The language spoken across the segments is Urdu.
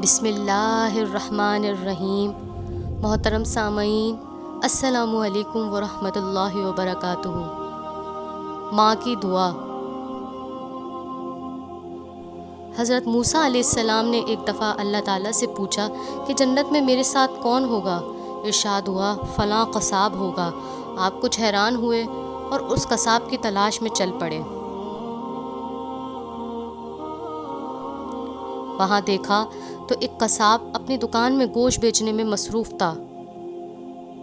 بسم اللہ الرحمن الرحیم۔ محترم سامعین، السلام علیکم ورحمۃ اللہ وبرکاتہ۔ ماں کی دعا۔ حضرت موسیٰ علیہ السلام نے ایک دفعہ اللہ تعالیٰ سے پوچھا کہ جنت میں میرے ساتھ کون ہوگا؟ ارشاد ہوا فلاں قصاب ہوگا۔ آپ کچھ حیران ہوئے اور اس قصاب کی تلاش میں چل پڑے۔ وہاں دیکھا تو ایک قصاب اپنی دکان میں گوشت بیچنے میں مصروف تھا۔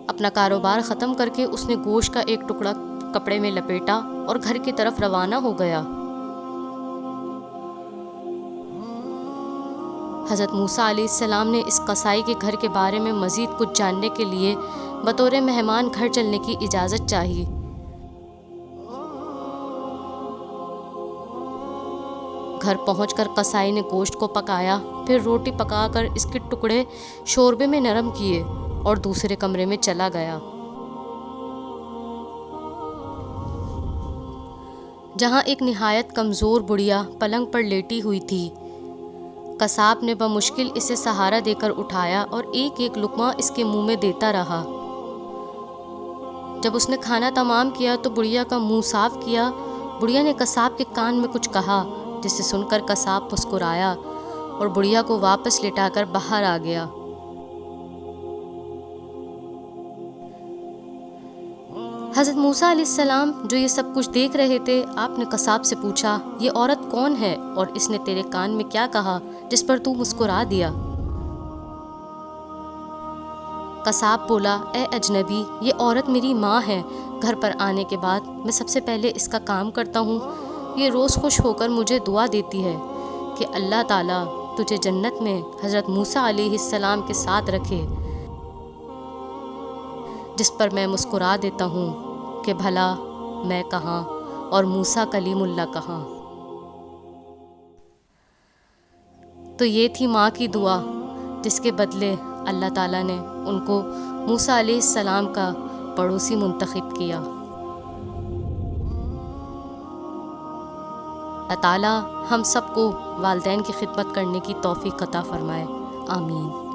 اپنا کاروبار ختم کر کے اس نے گوشت کا ایک ٹکڑا کپڑے میں لپیٹا اور گھر کی طرف روانہ ہو گیا۔ حضرت موسیٰ علیہ السلام نے اس قصائی کے گھر کے بارے میں مزید کچھ جاننے کے لیے بطور مہمان گھر چلنے کی اجازت چاہی۔ گھر پہنچ کر قصائی نے گوشت کو پکایا، پھر روٹی پکا کر اس کے ٹکڑے شوربے میں نرم کیے اور دوسرے کمرے میں چلا گیا، جہاں ایک نہایت کمزور بڑھیا پلنگ پر لیٹی ہوئی تھی۔ قصاب نے بمشکل اسے سہارا دے کر اٹھایا اور ایک ایک لقمہ اس کے منہ میں دیتا رہا۔ جب اس نے کھانا تمام کیا تو بڑھیا کا منہ صاف کیا۔ بڑھیا نے قصاب کے کان میں کچھ کہا، جسے سن کر قصاب مسکرایا اور بڑھیا کو واپس لٹا کر باہر آ گیا۔ حضرت موسیٰ علیہ السلام جو یہ سب کچھ دیکھ رہے تھے، آپ نے قصاب سے پوچھا یہ عورت کون ہے اور اس نے تیرے کان میں کیا کہا جس پر تو مسکرا دیا؟ قصاب بولا اے اجنبی، یہ عورت میری ماں ہے۔ گھر پر آنے کے بعد میں سب سے پہلے اس کا کام کرتا ہوں۔ یہ روز خوش ہو کر مجھے دعا دیتی ہے کہ اللہ تعالیٰ تجھے جنت میں حضرت موسیٰ علیہ السلام کے ساتھ رکھے، جس پر میں مسکرا دیتا ہوں کہ بھلا میں کہاں اور موسیٰ کلیم اللہ کہاں۔ تو یہ تھی ماں کی دعا، جس کے بدلے اللہ تعالیٰ نے ان کو موسیٰ علیہ السلام کا پڑوسی منتخب کیا۔ اللہ تعالیٰ ہم سب کو والدین کی خدمت کرنے کی توفیق عطا فرمائے، آمین۔